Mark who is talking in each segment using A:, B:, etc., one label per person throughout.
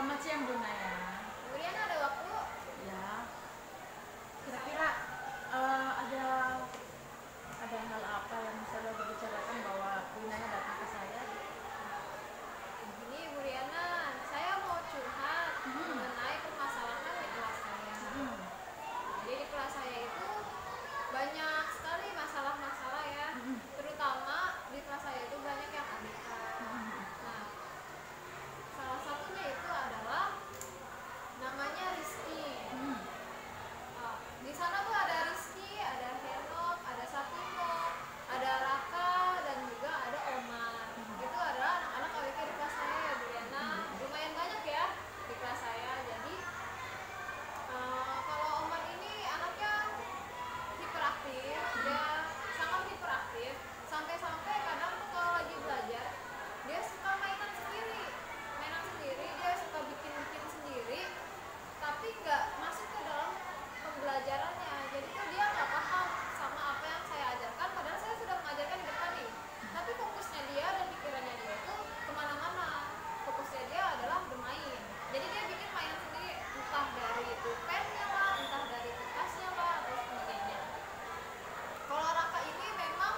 A: Selamat siang Bu Naya.
B: Kemudian ada waktu.
A: Ya, kira-kira ada hal apa yang bisa lo bicarakan bahwa Bu Naya datang ke saya?
B: Ini Bu Riana, saya mau curhat mengenai permasalahan di kelas saya. Jadi di kelas saya itu banyak sekali masalah-masalah ya. Terutama di kelas saya itu banyak yang ABK. Nah, salah satunya itu adalah namanya Rizky. Di sana tuh ada Rizky, ada Henok, ada Satimo, ada Raka, dan juga ada Omar. Itu adalah anak-anak ABK di kelas saya ya Bu Riana. Lumayan banyak ya di kelas saya. Jadi kalau Omar ini anaknya hiperaktif, dia sangat hiperaktif. Sampai-sampai kadang tuh kalau lagi belajar dia suka mainan sendiri, dia suka bikin-bikin sendiri, tapi nggak masuk ke dalam pembelajarannya. Jadi tuh dia nggak paham sama apa yang saya ajarkan, padahal saya sudah mengajarkan di depan nih. Tapi fokusnya dia dan pikirannya dia itu kemana-mana. Fokusnya dia adalah bermain. Jadi dia bikin mainan sendiri, entah dari pulpennya lah, entah dari kertasnya lah, atau sebagainya. Kalau Raka ini memang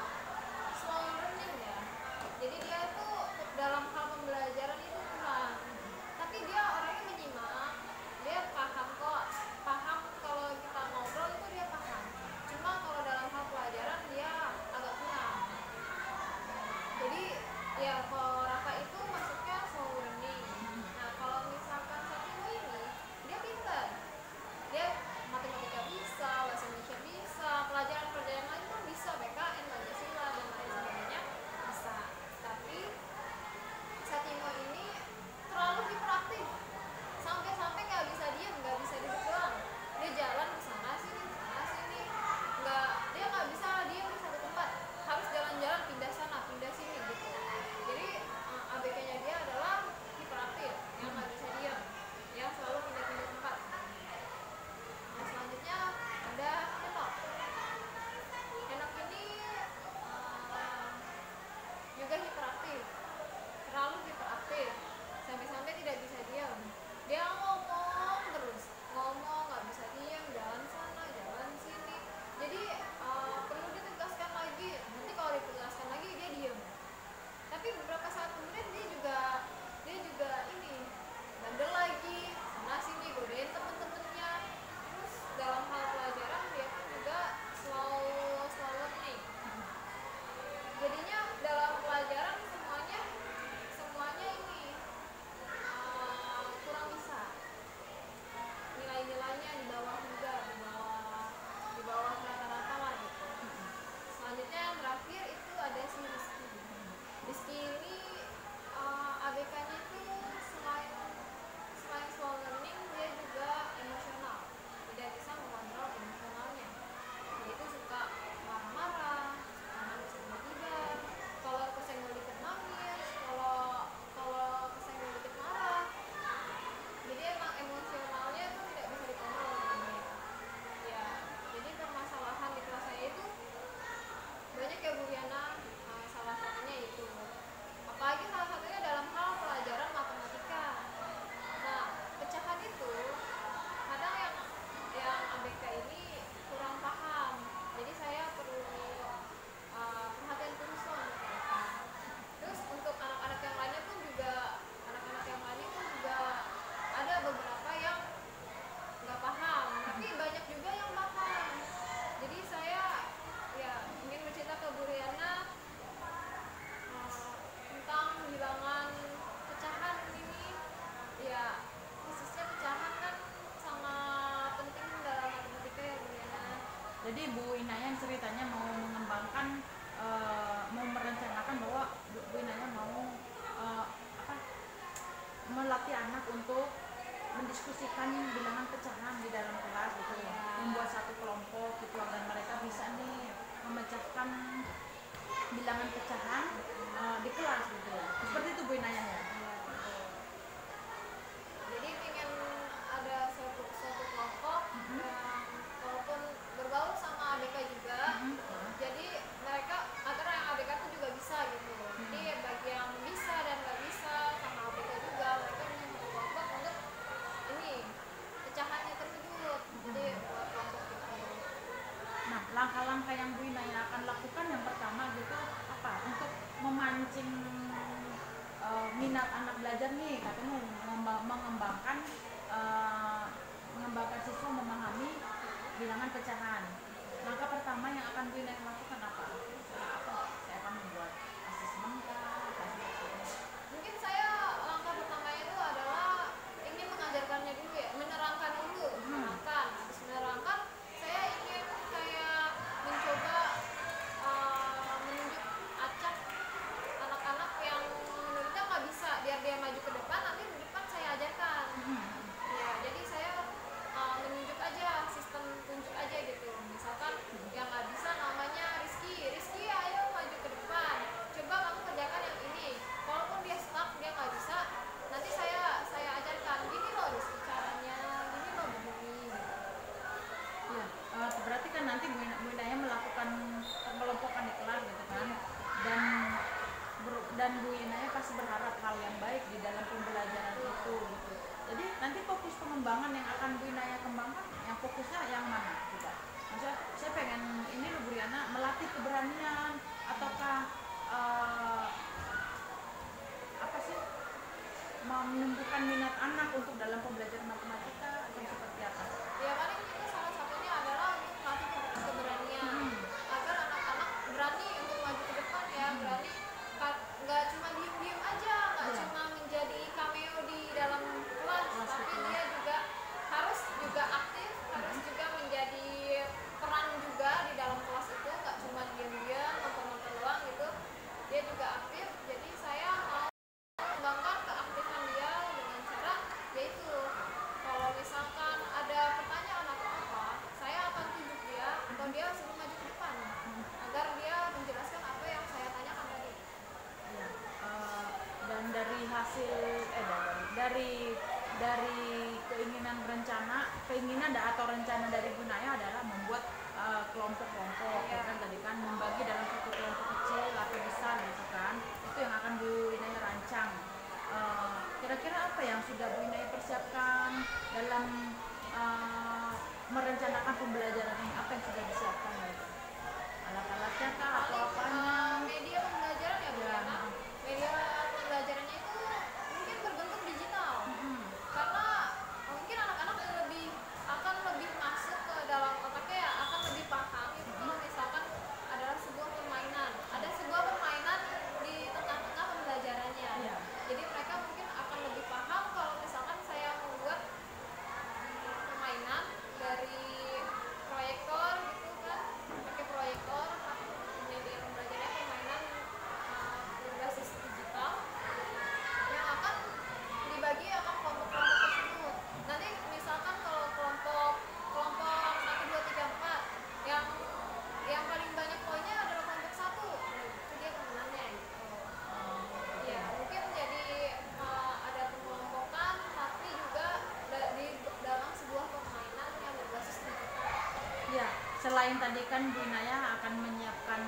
B: slow learning ya. Jadi dia itu dalam hal pembelajaran itu kurang. Tapi dia orangnya menyimak, dia paham kok, paham kalau kita ngobrol itu dia paham. Cuma kalau dalam hal pelajaran dia agak kurang. Jadi ya kalau Raka itu masuknya slow learning. Nah kalau misalkan Satimo ini dia pintar, dia matematika bisa, bahasa Indonesia bisa, pelajaran-pelajaran lain pun bisa, BKN, Pancasila dan lain sebagainya bisa. Tapi Satimo ini terlalu hiperaktif, sampai-sampai nggak bisa diam, nggak bisa duduk doang. Dia jalan ke sana sini, dia nggak bisa diam di satu tempat, harus jalan-jalan pindah sana pindah sini gitu. Jadi ABK-nya dia adalah hiperaktif, yang nggak bisa diam, yang selalu pindah-pindah tempat. Nah selanjutnya ada Henok. Henok ini juga hiperaktif, terlalu hiperaktif, sampai-sampai tidak bisa diam. Dia ngomong terus, ngomong nggak bisa diam, jalan sana jalan sini. Jadi perlu ditegaskan lagi, nanti kalau ditegaskan lagi dia diam. Tapi beberapa saat kemudian dia juga ini bandel lagi, sana sini godain temen-temennya. Terus dalam hal pelajaran dia kan juga slow learning. Jadinya dalam pelajaran semuanya ini kurang bisa. Nilai-nilainya di bawah juga, di bawah rata-rata lah gitu. Selanjutnya yang terakhir itu ada si Rizky. Rizky ini ABK-nya itu selain slow learning, dia juga emosional, tidak bisa mengontrol emosionalnya. Dia itu suka marah-marah, suka nangis tiba-tiba, kalau kesenggol dikit nangis, kalau kesenggol dikit marah. Jadi emang emosionalnya itu tidak bisa dikontrol dengan baik. Ya, jadi permasalahan di kelas saya itu banyak ya Bu Riana. Salah satunya itu, apalagi salah satunya dalam hal pelajaran matematika. Nah pecahan itu kadang yang ABK ini kurang paham, jadi saya perlu perhatian khusus untuk mereka. Terus untuk anak-anak yang lainnya pun juga, ada beberapa yang nggak paham, tapi banyak juga yang paham. Jadi saya ya ingin bercerita ke Bu Riana tentang bilangan pecahan ini. Ya khususnya pecahan kan sangat penting dalam matematika ya Bu Riana.
A: Jadi Bu Inaya ceritanya mau mengembangkan, mau merencanakan bahwa Bu Inaya mau melatih anak untuk mendiskusikan bilangan pecahan di dalam kelas gitu, membuat satu kelompok gitu agar mereka bisa nih memecahkan bilangan pecahan di kelas gitu. Seperti itu Bu Inaya ya.
B: Jadi ingin ada suatu kelompok yang walaupun berbaur sama ABK juga, jadi mereka agar yang ABK itu juga bisa gitu. Jadi bagi yang bisa dan nggak bisa sama ABK juga, mereka punya satu kelompok untuk
A: langkah yang Bu Inaya akan lakukan yang pertama gitu apa untuk memancing minat anak belajar nih, katanya mengembangkan siswa memahami bilangan pecahan. Langkah pertama yang akan Bu Inaya lakukan apa? Saya akan membuat asesmen kah?
B: Mungkin saya langkah pertamanya itu adalah ingin mengajarkannya dulu ya, menerangkan dulu, menerangkan. Habis menerangkan, saya ingin kayak mencoba menunjuk acak anak-anak yang menurutnya nggak bisa, biar dia maju ke depan, nanti di depan saya ajarkan. Ya, jadi saya menunjuk aja, sistem tunjuk aja gitu. Misalkan yang nggak bisa namanya Rizky, Rizky ayo maju ke depan, coba kamu kerjakan yang ini. Walaupun dia stuck, dia nggak bisa, nanti saya ajarkan gini loh Rizky caranya, gini loh begini.
A: Ya, berarti kan nanti Bu Inaya melakukan pengelompokan di kelas gitu kan, dan Bu Inaya pasti berharap hal yang baik di dalam pembelajaran itu gitu. Jadi nanti fokus pengembangan yang akan Bu Inaya kembangkan, yang fokusnya yang mana coba? Maksudnya saya pengen ini loh Bu Riana, melatih keberanian ataukah apa sih, menumbuhkan minat anak untuk dalam pembelajaran matematika atau seperti apa?
B: Ya paling itu salah satunya adalah untuk melatih keberanian, agar anak-anak berani untuk maju ke depan ya, berani nggak cuma diem-diem aja, nggak cuma menjadi cameo di dalam kelas, tapi dia juga harus juga aktif, harus juga menjadi peran juga di dalam kelas itu, nggak cuma diem-diem nonton-nonton doang gitu, dia juga aktif. Jadi saya mau mengembangkan keaktifan dia dengan cara yaitu kalau misalkan ada pertanyaan atau apa, saya akan tunjuk dia atau dia suruh maju ke depan agar dia menjelaskan apa yang saya tanyakan tadi.
A: Ya, dan dari hasil dari keinginan atau rencana dari Bu Inaya adalah membuat kelompok-kelompok, ya kan tadi kan membagi dalam satu kelompok kecil atau besar gitu kan, itu yang akan Bu Inaya rancang. Kira-kira apa yang sudah Bu Inaya persiapkan dalam merencanakan pembelajaran ini, apa yang sudah disiapkan gitu? Alat-alatnya kah atau apanya?
B: Media pembelajaran ya Bu ya. Media pembelajarannya itu mungkin berbentuk digital, karena mungkin anak-anak akan lebih masuk ke dalam otaknya ya, akan lebih paham itu kalau misalkan adalah sebuah permainan, ada sebuah permainan di tengah-tengah pembelajarannya. Jadi mereka mungkin akan lebih paham kalau misalkan saya membuat permainan dari proyektor gitu kan, pakai proyektor, media pembelajarannya permainan berbasis digital yang akan dibagi akan kelompok-kelompok tersebut. Nanti misalkan kalau kelompok 1, 2, 3, 4 yang paling banyak poinnya adalah kelompok 1, itu dia pemenangnya gitu. Ya mungkin jadi ada pengelompokan tapi juga di dalam sebuah permainan yang berbasis digital.
A: Ya, selain tadi kan Bu Inaya akan menyiapkan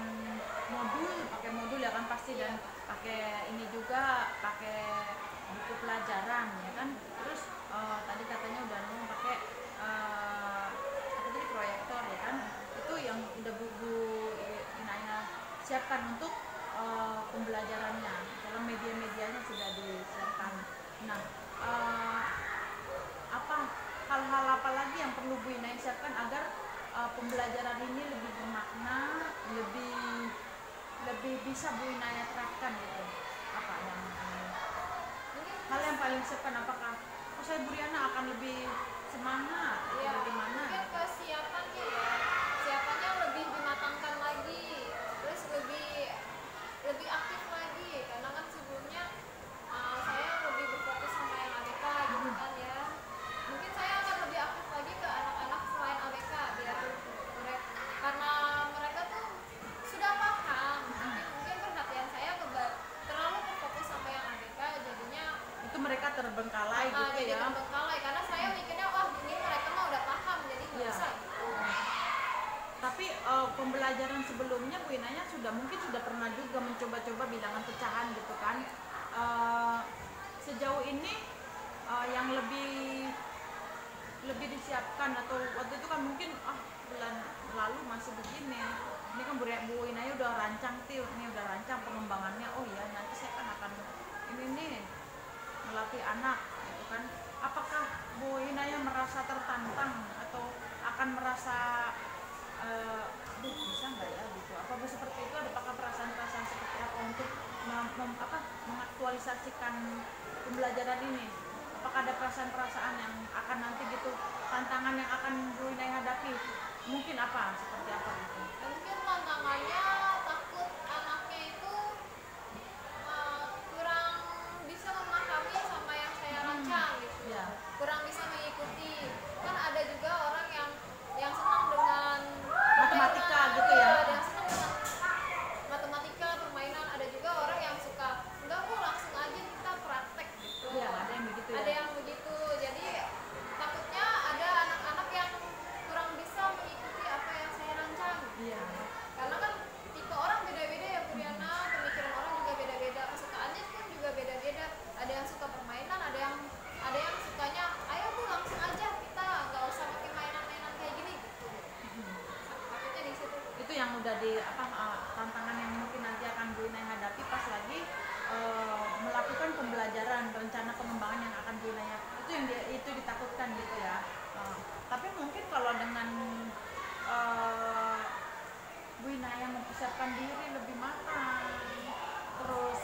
A: pakai modul ya kan pasti, dan pakai ini juga, pakai buku pelajaran ya kan. Terus tadi katanya udah mau pakai apa tadi, proyektor ya kan. Itu yang udah Bu Inaya siapkan untuk pembelajarannya. Dalam media-medianya sudah disiapkan. Nah, hal-hal apa lagi yang perlu Bu Inaya siapkan agar pembelajaran ini lebih bermakna, lebih bisa Bu Inaya terapkan gitu? Apa yang hal yang paling siapkan? Apakah saya Bu Riana akan lebih semangat atau bagaimana?
B: Mungkin kesiapannya ya, siapannya lebih dimatangkan lagi, terus lebih aktif lagi, karena kan sebelumnya saya lebih berfokus sama yang ABK gitu kan ya. Mungkin saya akan lebih aktif lagi ke anak-anak selain ABK biar karena mereka tuh sudah paham, tapi mungkin perhatian saya terlalu berfokus sama yang ABK, jadinya
A: itu mereka terbengkalai gitu
B: jadi
A: ya.
B: terbengkalai karena saya mikirnya wah ini mereka mah udah paham jadi nggak bisa gitu.
A: Tapi pembelajaran sebelumnya Bu Inaya mungkin sudah pernah juga mencoba-coba bilangan pecahan gitu kan. Sejauh ini yang lebih disiapkan atau waktu itu kan mungkin bulan lalu masih begini. Ini kan Bu Inaya udah rancang ini udah rancang pengembangannya. Oh ya, nanti saya kan akan ini nih melatih anak gitu kan. Apakah Bu Inaya merasa tertantang atau akan merasa bisa nggak ya gitu? Apa seperti itu? Apakah perasaan-perasaan seperti apa untuk mengaktualisasikan pembelajaran ini? Apakah ada perasaan-perasaan yang akan nanti gitu, tantangan yang akan Bu Inaya hadapi? Mungkin apa? Seperti apa gitu?
B: Mungkin tantangannya takut anaknya itu kurang bisa memahami sama yang saya rancang gitu.
A: Ya.
B: Kurang bisa mengikuti. Kan ada juga orang yang senang dengan
A: Matematika
B: permainan,
A: gitu ya.
B: Ada yang senang dengan matematika, permainan. Ada juga orang yang suka enggak kok langsung aja kita praktek gitu.
A: Iya, ada yang begitu ya.
B: Ada yang begitu. Jadi takutnya ada anak-anak yang kurang bisa mengikuti apa yang saya rancang.
A: Iya.
B: Karena kan tipe orang beda-beda ya Bu Riana, pemikiran orang juga beda-beda, kesukaannya pun juga beda-beda. Ada yang suka permainan, ada yang sukanya ayo Bu langsung aja kita nggak usah pakai mainan-mainan kayak gini gitu. Takutnya di situ.
A: Itu yang udah tantangan yang mungkin nanti akan Bu Inaya hadapi pas lagi melakukan pembelajaran, rencana pengembangan yang akan Bu Inaya, itu ditakutkan gitu ya. Tapi mungkin kalau dengan Bu Inaya mempersiapkan diri lebih matang, terus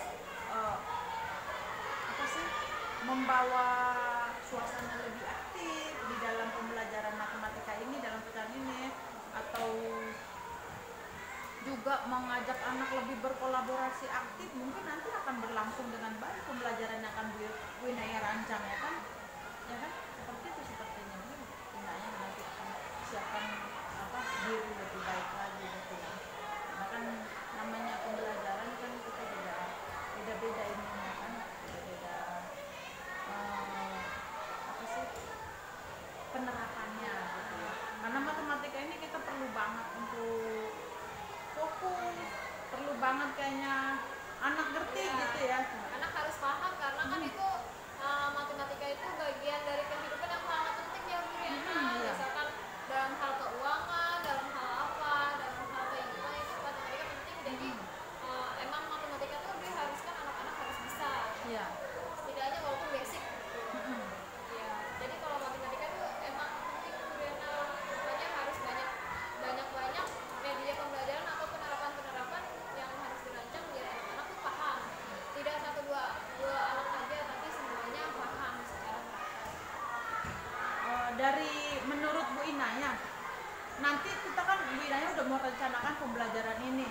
A: membawa suasana lebih aktif di dalam pembelajaran matematika ini, dalam pecahan ini, atau juga mengajak anak lebih berkolaborasi aktif, mungkin nanti akan berlangsung dengan baik pembelajaran yang akan Bu Inaya rancang ya kan? Seperti itu sepertinya. Bu Inaya nanti akan siapkan diri lebih baik lagi gitu ya. Karena kan namanya pembelajaran kan kita beda-beda ininya kan, beda penerapannya gitu ya. Karena matematika ini kita perlu banget untuk fokus, perlu banget kayaknya anak ngerti gitu ya.
B: Anak harus paham karena kan itu matematika itu bagian dari kehidupan yang sangat penting ya Bu Riana. Misalkan dalam hal keuangan, dalam hal apa, dalam hal kehidupan itu matematika penting. Jadi emang matematika itu diharuskan anak-anak harus bisa.
A: Iya.
B: Setidaknya walaupun basic. Ya, jadi kalau matematika itu emang penting Bu Riana. Makanya harus banyak media pembelajaran atau penerapan yang harus dirancang biar anak-anak tuh paham. Tidak satu dua anak aja, tapi semuanya paham secara merata.
A: Dari menurut Bu Inaya, nanti kita kan Bu Inaya udah mau rencanakan pembelajaran ini.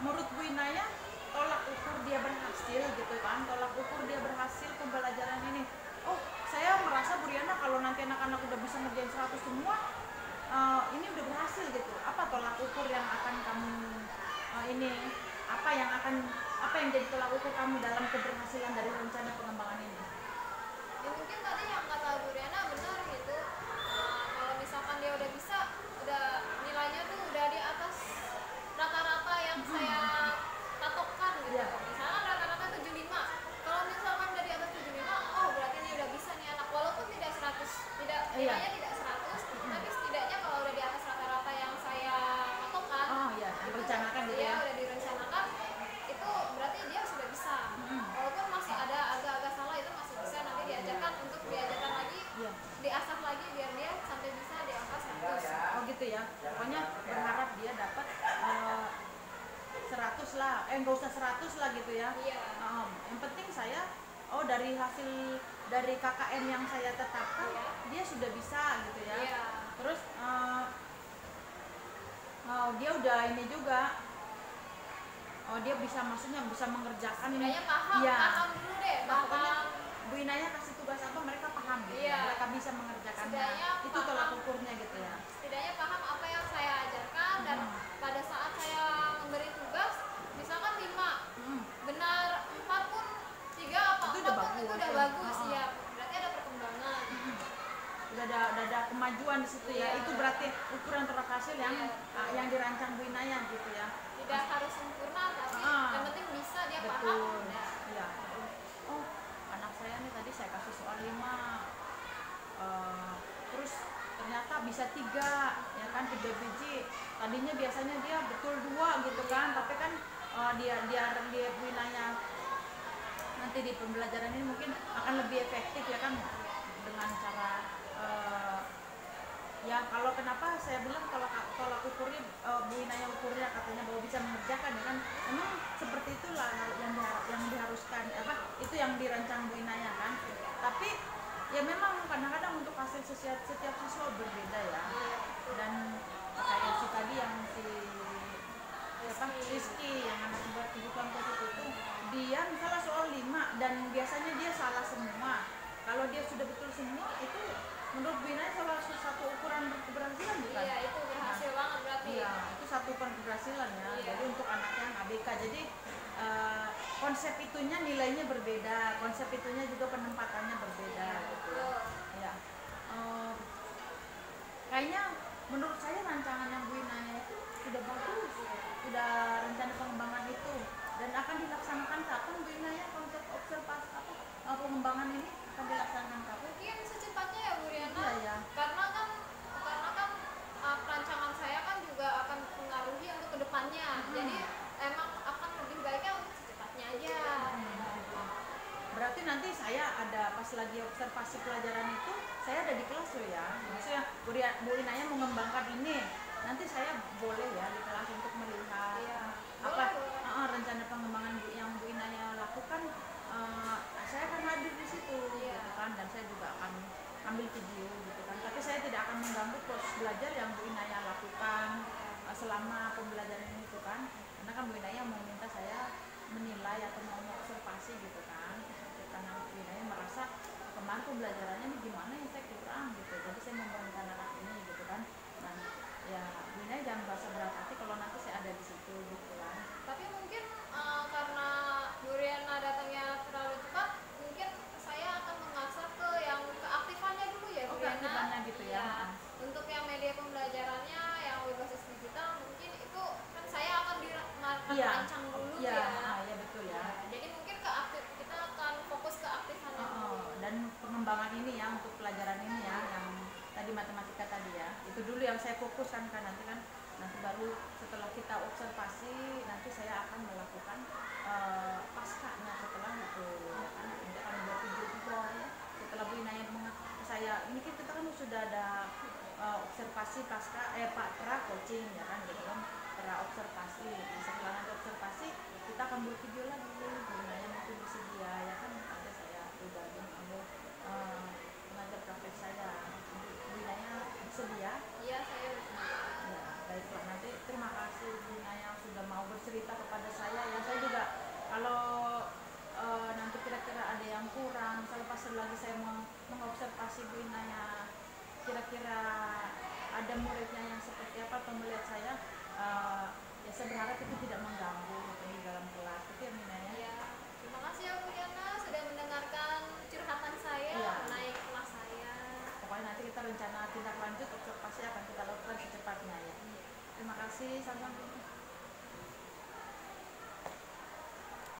A: Menurut Bu Inaya, tolak ukur dia berhasil gitu kan, tolak ukur dia berhasil pembelajaran ini. Oh, saya merasa Bu Riana kalau nanti anak-anak udah bisa ngerjain 100 semua, ini udah berhasil gitu. Apa tolak ukur yang akan kamu apa yang jadi tolak ukur kamu dalam keberhasilan dari rencana pengembangan ini?
B: Ya mungkin tadi yang kata Bu Riana benar gitu. Kalau misalkan dia udah bisa, udah nilainya tuh udah di atas rata-rata yang saya tatokkan gitu.
A: Yeah.
B: Misalkan rata-rata 75. Kalau misalkan udah di atas 75, oh berarti ini udah bisa nih anak. Walaupun tidak 100, nilainya tidak 100, tapi setidaknya kalau udah di atas rata-rata yang saya tatokkan,
A: yang rencanakan gitu ya.
B: Udah direncanakan, itu berarti dia sudah bisa. Walaupun masih ada agak-agak salah, itu masih bisa nanti diajarkan lagi, diasah lagi biar dia sampai bisa di angka 100.
A: Oh gitu ya. Pokoknya berharap dia dapat 100 lah. Enggak usah 100 lah gitu ya.
B: Iya.
A: Yang penting saya dari hasil dari KKM yang saya tetapkan, dia sudah bisa gitu ya.
B: Iya.
A: Terus dia udah ini juga. Dia bisa, maksudnya bisa mengerjakan.
B: Setidaknya paham dulu deh.
A: Pokoknya Bu Inaya kasih tugas apa mereka paham gitu. Mereka bisa mengerjakannya. Itu tolak ukurnya gitu ya.
B: Setidaknya paham apa yang saya ajarkan dan pada saat saya memberi tugas, misalkan 5, benar 4 pun 3 apa
A: itu
B: 4
A: udah
B: pun
A: bagus.
B: Itu udah bagus ya. Berarti ada perkembangan.
A: Udah ada kemajuan di situ ya. Itu berarti ukuran terhasil yang dirancang Bu Inaya gitu ya.
B: Tidak harus sempurna, tapi yang penting bisa dia paham.
A: Iya. Oh, anak saya nih tadi saya kasih soal 5, terus ternyata bisa 3 ya kan, 3 biji. Tadinya biasanya dia betul 2 gitu kan, tapi kan dia wilayah nanti di pembelajaran ini mungkin akan lebih efektif ya kan, dengan cara ya kalau kenapa saya bilang kalau ukurnya Bu Inaya ukurnya katanya bahwa bisa mengerjakan ya kan, memang seperti itulah yang diharuskan itu yang dirancang Bu Inaya kan. Tapi ya memang kadang-kadang untuk hasil setiap siswa berbeda ya, dan kayak si tadi yang si Rizky yang anak kebutuhan khusus itu, dia misalnya soal 5 dan biasanya dia salah semua. Kalau dia sudah betul semua, itu menurut Bina salah satu ukuran keberhasilan bukan?
B: Iya, itu berhasil banget berarti.
A: Iya, itu satu ukuran keberhasilan ya.
B: Iya.
A: Jadi untuk anak yang ABK, jadi konsep itunya nilainya berbeda, konsep itunya juga penempatannya berbeda gitu. Ya. Kayaknya menurut saya rancangan yang Bu Inanya itu sudah bagus, sudah rencana pengembangan itu, dan akan dilaksanakan kapan Bu Inanya konsep observasi pengembangan ini akan dilaksanakan kapan?
B: Mungkin secepatnya ya Bu Riana.
A: Iya, ya.
B: Karena kan perancangan saya kan juga akan mengaruhi untuk kedepannya. Jadi emang akan lebih baiknya untuk secepatnya aja.
A: Berarti nanti saya ada pas lagi observasi pelajaran itu, saya ada di kelas loh ya. Maksudnya Bu Inanya mengembangkan ini, nanti saya boleh ya di kelas untuk melihat rencana pengembangan yang Bu Inanya lakukan. Saya akan hadir di situ gitu kan, dan saya juga akan ambil video gitu kan. Tapi saya tidak akan mengganggu proses belajar yang Bu Inanya lakukan selama pembelajaran itu kan, karena kan Bu Inanya mau minta saya menilai atau mau observasi gitu kan, karena Bu Inanya merasa kemarin pembelajarannya ini gimana ya, saya kurang gitu, jadi saya membantu anak ini gitu kan. Dan ya Bu Inanya jangan merasa berat hati kalau nanti saya ada di situ gitu kan.
B: Tapi mungkin karena Bu Riana datangnya terlalu cepat, mungkin saya akan mengasah ke yang keaktifannya dulu ya Bu Riana.
A: Keaktifannya gitu ya.
B: Untuk yang media pembelajarannya yang berbasis digital, mungkin itu kan saya akan dirancang dulu ya.
A: Iya betul ya.
B: Jadi mungkin kita akan fokus ke aktifannya dulu.
A: Dan pengembangan ini ya untuk pelajaran ini ya, yang tadi matematika tadi ya, itu dulu yang saya fokuskan kan, nanti baru setelah kita observasi nanti saya akan melakukan paskanya setelah itu ya kan, nanti akan buat video juga ya setelah Bu Inaya saya ini kita kan sudah ada observasi pasca pra coaching ya kan, gitu kan, pra observasi. Nah, setelah nanti observasi kita akan buat video lagi, Bu Inaya mungkin bersedia ya kan, ada saya pribadi ambil pengajar praktek saya, Bu Inaya bersedia?
B: Iya, saya bersedia.
A: Ya, baiklah, nanti terima kasih Bu Inaya yang sudah mau bercerita kepada saya ya. Saya juga kalau nanti kira-kira ada yang kurang, misalnya pas lagi saya mengobservasi Bu Inaya, kira-kira ada muridnya yang seperti apa atau melihat saya, ya saya berharap itu tidak mengganggu gitu, di dalam kelas itu ya Bu Inaya.
B: Ya, terima kasih ya Bu Riana sudah mendengarkan curhatan saya mengenai kelas saya.
A: Pokoknya nanti kita rencana tindak lanjut observasi akan kita lakukan secepatnya ya. Terima kasih, sampai